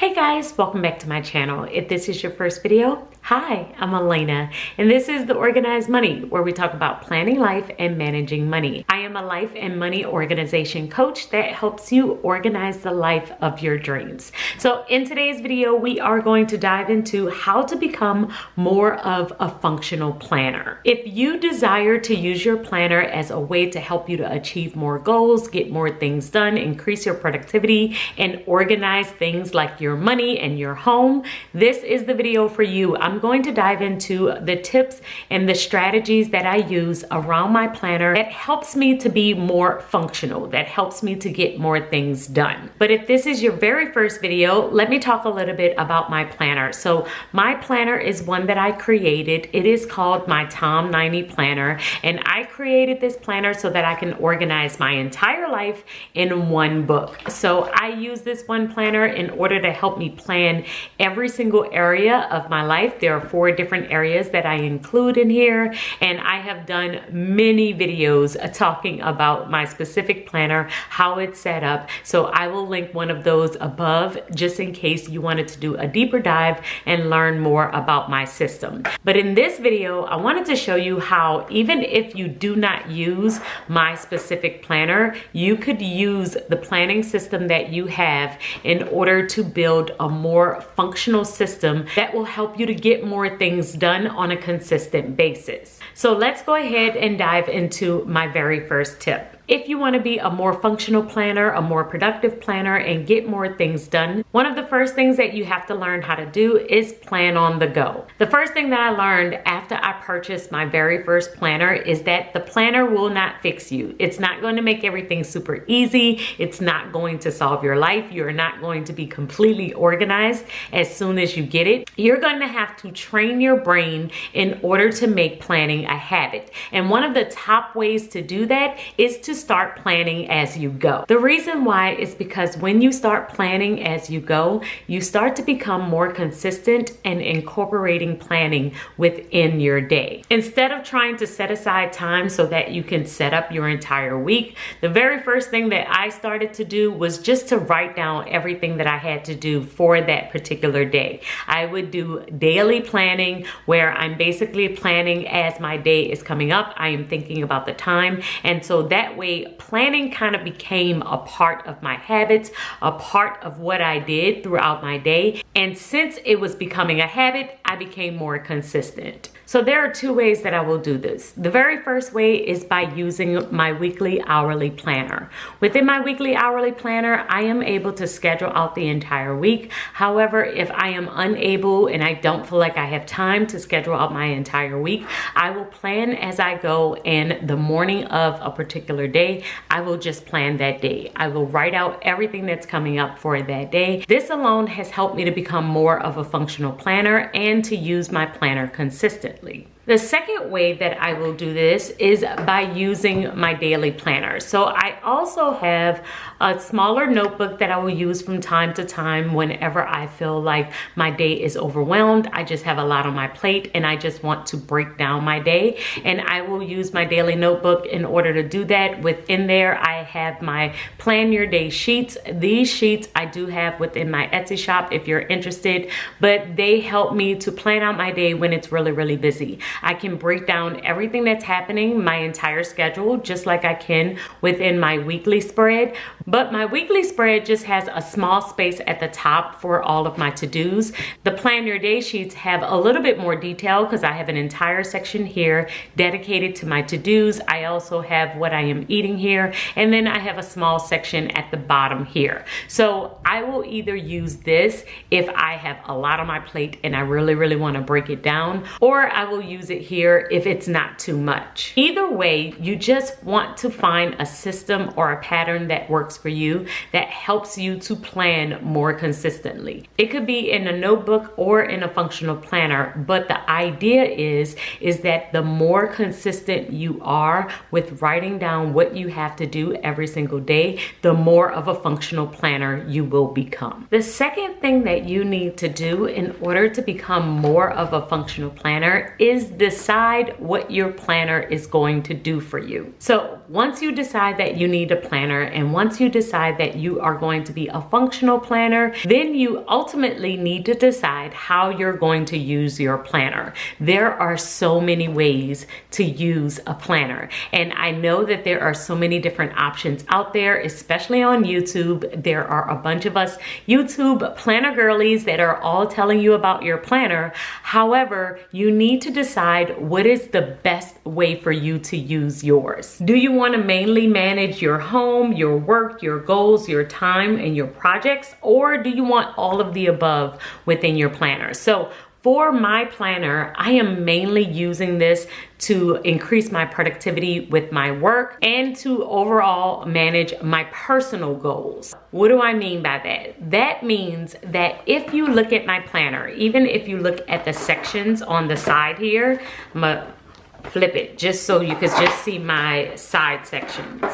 Hey guys, welcome back to my channel. If this is your first video, hi, I'm Alaina, and this is The Organized Money, where we talk about planning life and managing money. I am a life and money organization coach that helps you organize the life of your dreams. So in today's video, we are going to dive into how to become more of a functional planner. If you desire to use your planner as a way to help you to achieve more goals, get more things done, increase your productivity, and organize things like your money and your home, this is the video for you. I'm going to dive into the tips and the strategies that I use around my planner that helps me to be more functional, that helps me to get more things done. But if this is your very first video, let me talk a little bit about my planner. So my planner is one that I created. It is called my Tom 90 Planner, and I created this planner so that I can organize my entire life in one book. So I use this one planner in order to help me plan every single area of my life. There are 4 different areas that I include in here, and I have done many videos talking about my specific planner, how it's set up. So I will link one of those above just in case you wanted to do a deeper dive and learn more about my system. But in this video, I wanted to show you how even if you do not use my specific planner, you could use the planning system that you have in order to build a more functional system that will help you to get more things done on a consistent basis. So let's go ahead and dive into my very first tip. If you want to be a more functional planner, a more productive planner, and get more things done, one of the first things that you have to learn how to do is plan on the go. The first thing that I learned after I purchased my very first planner is that the planner will not fix you. It's not going to make everything super easy. It's not going to solve your life. You're not going to be completely organized as soon as you get it. You're going to have to train your brain in order to make planning a habit. And one of the top ways to do that is to start planning as you go. The reason why is because when you start planning as you go, you start to become more consistent and incorporating planning within your day. Instead of trying to set aside time so that you can set up your entire week, the very first thing that I started to do was just to write down everything that I had to do for that particular day. I would do daily planning where I'm basically planning as my day is coming up. I am thinking about the time, and so that way planning kind of became a part of my habits, a part of what I did throughout my day. And since it was becoming a habit, I became more consistent. So there are 2 ways that I will do this. The very first way is by using my weekly hourly planner. Within my weekly hourly planner, I am able to schedule out the entire week. However, if I am unable and I don't feel like I have time to schedule out my entire week, I will plan as I go, and the morning of a particular day, I will just plan that day. I will write out everything that's coming up for that day. This alone has helped me to become more of a functional planner and to use my planner consistently. The second way that I will do this is by using my daily planner. So I also have a smaller notebook that I will use from time to time whenever I feel like my day is overwhelmed. I just have a lot on my plate and I just want to break down my day. And I will use my daily notebook in order to do that. Within there, I have my plan your day sheets. These sheets I do have within my Etsy shop if you're interested, but they help me to plan out my day when it's really, really busy. I can break down everything that's happening, my entire schedule, just like I can within my weekly spread. But my weekly spread just has a small space at the top for all of my to-dos. The plan your day sheets have a little bit more detail because I have an entire section here dedicated to my to-dos. I also have what I am eating here, and then I have a small section at the bottom here. So I will either use this if I have a lot on my plate and I really, really want to break it down, or I will use it here if it's not too much. Either way, you just want to find a system or a pattern that works for you, that helps you to plan more consistently. It could be in a notebook or in a functional planner, but the idea is that the more consistent you are with writing down what you have to do every single day, the more of a functional planner you will become. The second thing that you need to do in order to become more of a functional planner is decide what your planner is going to do for you. So once you decide that you need a planner, and once you decide that you are going to be a functional planner, then you ultimately need to decide how you're going to use your planner. There are so many ways to use a planner, and I know that there are so many different options out there, especially on YouTube. There are a bunch of us YouTube planner girlies that are all telling you about your planner. However, you need to decide what is the best way for you to use yours. Do you want to mainly manage your home, your work, your goals, your time, and your projects, or do you want all of the above within your planner? So for my planner, I am mainly using this to increase my productivity with my work and to overall manage my personal goals. What do I mean by that? That means that if you look at my planner, even if you look at the sections on the side here, I'm gonna flip it just so you can just see my side sections.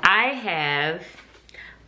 I have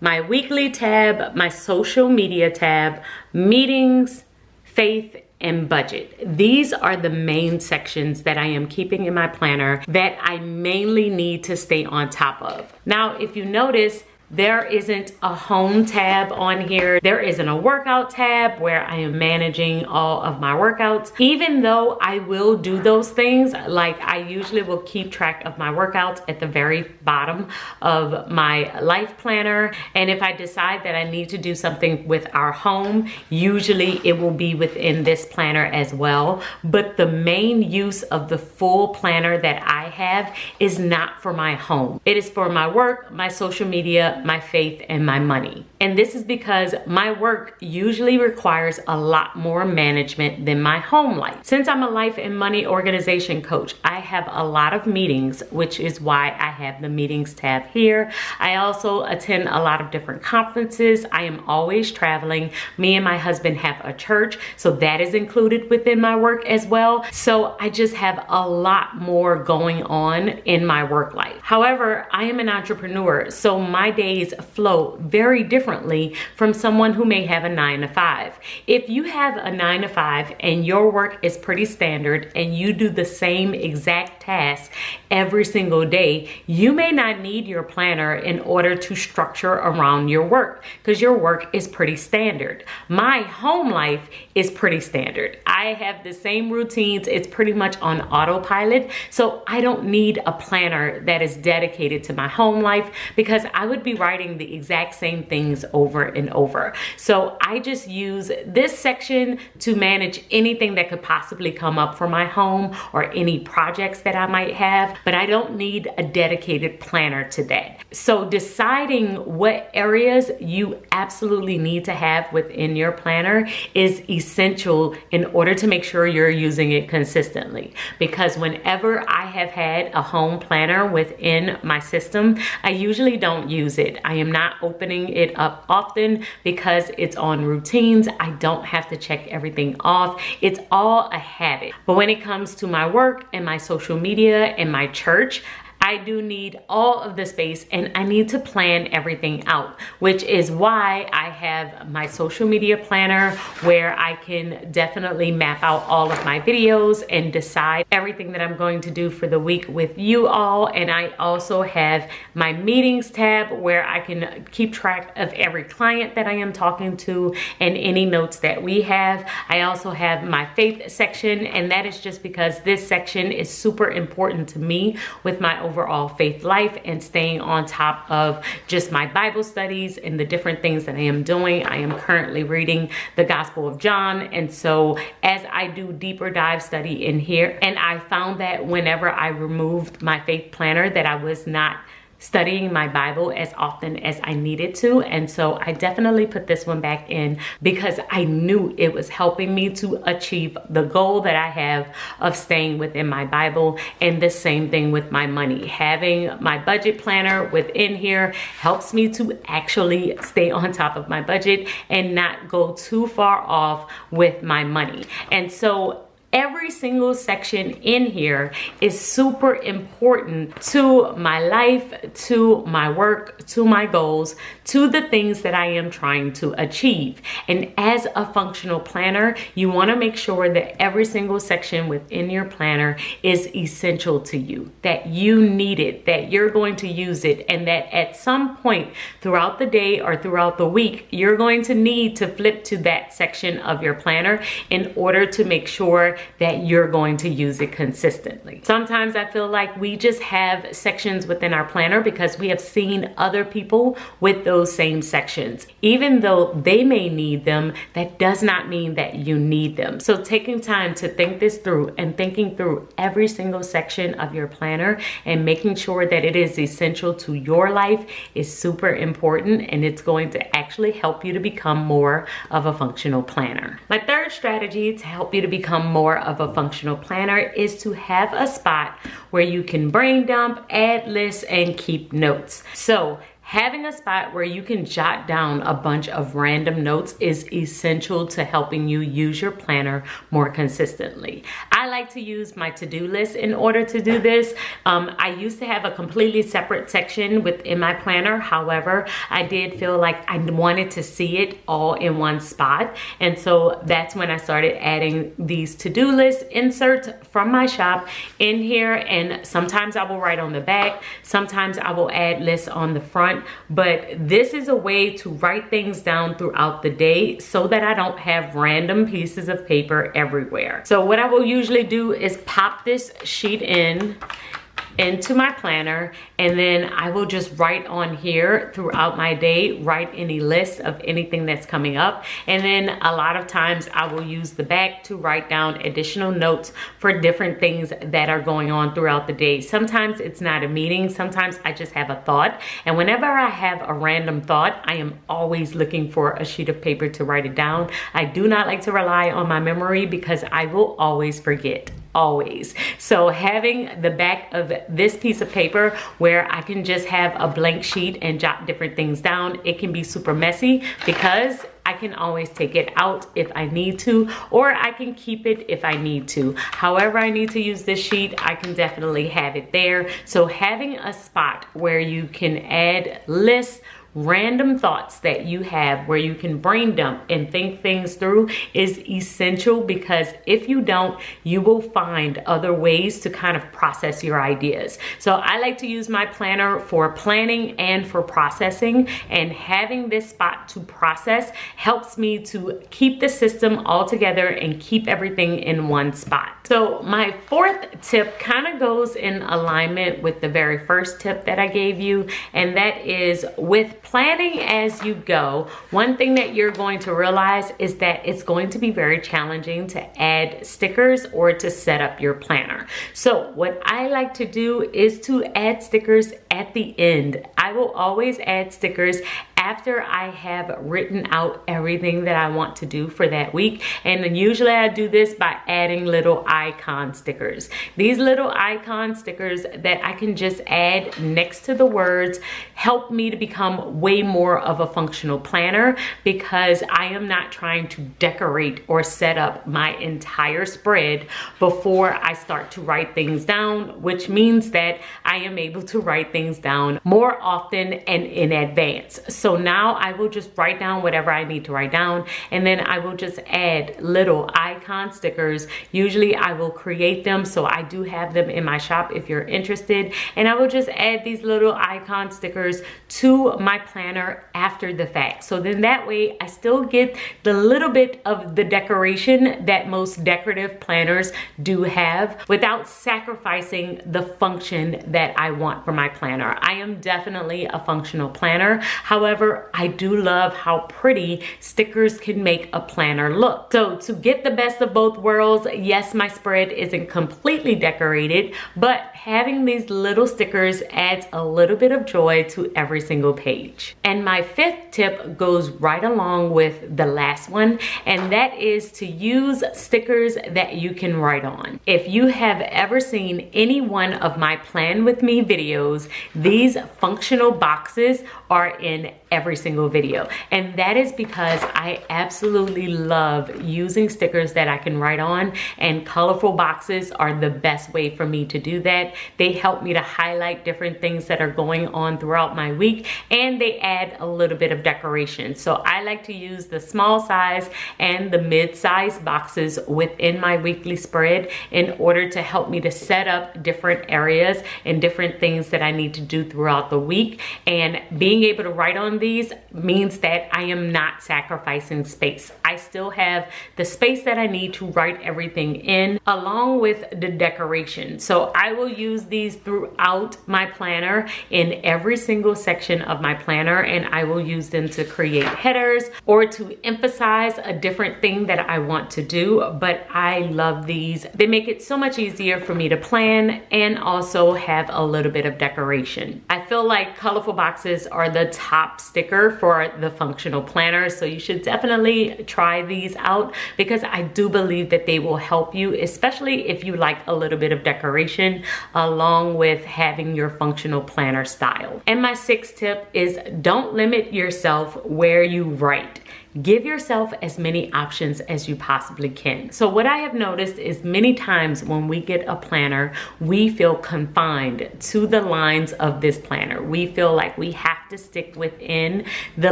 my weekly tab, my social media tab, meetings, faith, and budget. These are the main sections that I am keeping in my planner that I mainly need to stay on top of. Now, if you notice, there isn't a home tab on here. There isn't a workout tab where I am managing all of my workouts. Even though I will do those things, like I usually will keep track of my workouts at the very bottom of my life planner. And if I decide that I need to do something with our home, usually it will be within this planner as well. But the main use of the full planner that I have is not for my home. It is for my work, my social media, my faith, and my money. And this is because my work usually requires a lot more management than my home life. Since I'm a life and money organization coach, I have a lot of meetings, which is why I have the meetings tab here. I also attend a lot of different conferences. I am always traveling. Me and my husband have a church, so that is included within my work as well. So I just have a lot more going on in my work life. However, I am an entrepreneur, so my days flow very differently from someone who may have a 9-to-5. If you have a 9-to-5 and your work is pretty standard and you do the same exact task every single day, you may not need your planner in order to structure around your work because your work is pretty standard. My home life is pretty standard. I have the same routines. It's pretty much on autopilot. So I don't need a planner that is dedicated to my home life because I would be writing the exact same things over and over. So I just use this section to manage anything that could possibly come up for my home or any projects that I might have, but I don't need a dedicated planner to that. So deciding what areas you absolutely need to have within your planner is essential in order to make sure you're using it consistently. Because whenever I have had a home planner within my system, I usually don't use it. I am not opening it up often because it's on routines. I don't have to check everything off. It's all a habit. But when it comes to my work and my social media and my church, I do need all of the space and I need to plan everything out, which is why I have my social media planner where I can definitely map out all of my videos and decide everything that I'm going to do for the week with you all. And I also have my meetings tab where I can keep track of every client that I am talking to and any notes that we have. I also have my faith section, and that is just because this section is super important to me with my overall faith life and staying on top of just my Bible studies and the different things that I am doing. I am currently reading the Gospel of John, and so as I do deeper dive study in here, and I found that whenever I removed my faith planner that I was not studying my Bible as often as I needed to. And so I definitely put this one back in because I knew it was helping me to achieve the goal that I have of staying within my Bible. And the same thing with my money. Having my budget planner within here helps me to actually stay on top of my budget and not go too far off with my money. And so Every single section in here is super important to my life, to my work, to my goals, to the things that I am trying to achieve. And as a functional planner, you want to make sure that every single section within your planner is essential to you, that you need it, that you're going to use it, and that at some point throughout the day or throughout the week, you're going to need to flip to that section of your planner in order to make sure that you're going to use it consistently. Sometimes I feel like we just have sections within our planner because we have seen other people with those same sections. Even though they may need them, that does not mean that you need them. So taking time to think this through and thinking through every single section of your planner and making sure that it is essential to your life is super important, and it's going to actually help you to become more of a functional planner. My third strategy to help you to become more of a functional planner is to have a spot where you can brain dump, add lists, and keep notes. So having a spot where you can jot down a bunch of random notes is essential to helping you use your planner more consistently. I like to use my to-do list in order to do this. I used to have a completely separate section within my planner. However, I did feel like I wanted to see it all in one spot. And so that's when I started adding these to-do list inserts from my shop in here. And sometimes I will write on the back. Sometimes I will add lists on the front. But this is a way to write things down throughout the day so that I don't have random pieces of paper everywhere. So what I will usually do is pop this sheet into my planner, and then I will just write on here throughout my day, write any list of anything that's coming up. And then a lot of times I will use the back to write down additional notes for different things that are going on throughout the day. Sometimes it's not a meeting, sometimes I just have a thought. And whenever I have a random thought, I am always looking for a sheet of paper to write it down. I do not like to rely on my memory because I will always forget. Always. So having the back of this piece of paper where I can just have a blank sheet and jot different things down, it can be super messy because I can always take it out if I need to, or I can keep it if I need to. However I need to use this sheet, I can definitely have it there. So having a spot where you can add lists, random thoughts that you have where you can brain dump and think things through is essential, because if you don't, you will find other ways to kind of process your ideas. So I like to use my planner for planning and for processing, and having this spot to process helps me to keep the system all together and keep everything in one spot. So my fourth tip kind of goes in alignment with the very first tip that I gave you, and that is with planning as you go. One thing that you're going to realize is that it's going to be very challenging to add stickers or to set up your planner. So what I like to do is to add stickers at the end. I will always add stickers after I have written out everything that I want to do for that week. And then usually I do this by adding little icon stickers. These little icon stickers that I can just add next to the words help me to become way more of a functional planner, because I am not trying to decorate or set up my entire spread before I start to write things down, which means that I am able to write things down more often and in advance. So now I will just write down whatever I need to write down, and then I will just add little icon stickers. Usually I will create them, so I do have them in my shop if you're interested, and I will just add these little icon stickers to my planner after the fact. So then that way I still get the little bit of the decoration that most decorative planners do have without sacrificing the function that I want for my planner. I am definitely a functional planner. However, I do love how pretty stickers can make a planner look. So to get the best of both worlds, yes, my spread isn't completely decorated, but having these little stickers adds a little bit of joy to every single page. And my fifth tip goes right along with the last one, and that is to use stickers that you can write on. If you have ever seen any one of my Plan With Me videos, these functional boxes are in every single video. And that is because I absolutely love using stickers that I can write on, and colorful boxes are the best way for me to do that. They help me to highlight different things that are going on throughout my week, and they add a little bit of decoration. So I like to use the small size and the mid-size boxes within my weekly spread in order to help me to set up different areas and different things that I need to do throughout the week. And being able to write on these means that I am not sacrificing space. I still have the space that I need to write everything in, along with the decoration. So I will use these throughout my planner, in every single section of my planner, and I will use them to create headers or to emphasize a different thing that I want to do. But I love these. They make it so much easier for me to plan and also have a little bit of decoration. I feel like colorful boxes are the top sticker for the functional planner, so you should definitely try these out, because I do believe that they will help you, especially if you like a little bit of decoration along with having your functional planner style. And my sixth tip is, don't limit yourself where you write. Give yourself as many options as you possibly can. So what I have noticed is many times when we get a planner, we feel confined to the lines of this planner. We feel like we have to stick within the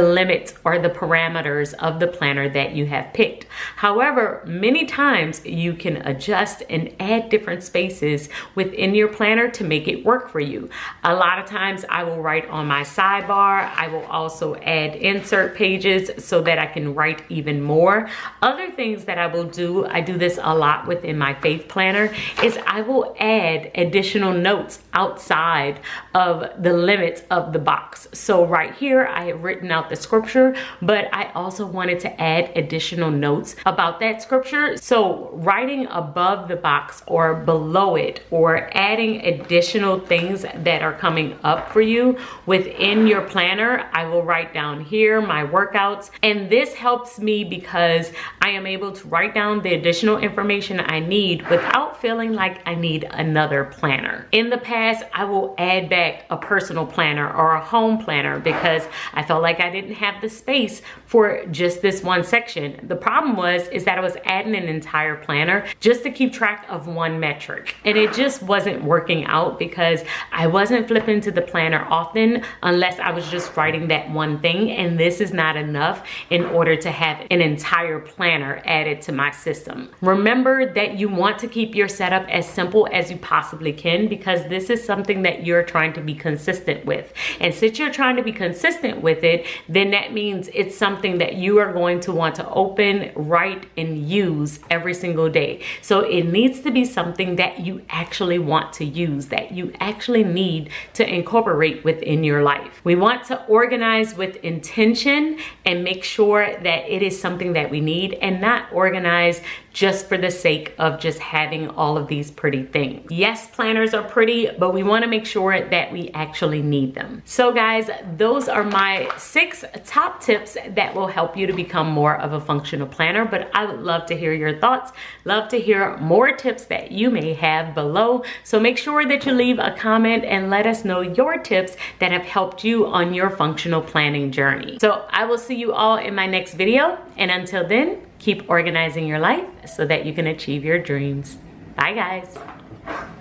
limits or the parameters of the planner that you have picked. However, many times you can adjust and add different spaces within your planner to make it work for you. A lot of times I will write on my sidebar. I will also add insert pages so that I can write even more. Other things that I will do, I do this a lot within my faith planner, is I will add additional notes outside of the limits of the box. So right here, I have written out the scripture, but I also wanted to add additional notes about that scripture. So writing above the box or below it, or adding additional things that are coming up for you within your planner, I will write down here my workouts. And this helps me because I am able to write down the additional information I need without feeling like I need another planner. In the past, I will add back a personal planner or a home planner because I felt like I didn't have the space for just this one section. The problem is that I was adding an entire planner just to keep track of one metric. And it just wasn't working out because I wasn't flipping to the planner often unless I was just writing that one thing. And this is not enough in order to have an entire planner added to my system. Remember that you want to keep your setup as simple as you possibly can, because this is something that you're trying to be consistent with. And since you're trying to be consistent with it, then that means it's something that you are going to want to open, write, and use every single day. So it needs to be something that you actually want to use, that you actually need to incorporate within your life. We want to organize with intention and make sure that it is something that we need, and not organize just for the sake of just having all of these pretty things. Yes, planners are pretty, but we want to make sure that we actually need them. So guys, those are my 6 top tips that will help you to become more of a functional planner. But I would love to hear your thoughts, love to hear more tips that you may have below. So make sure that you leave a comment and let us know your tips that have helped you on your functional planning journey. So I will see you all in my next video, and until then, keep organizing your life so that you can achieve your dreams. Bye guys.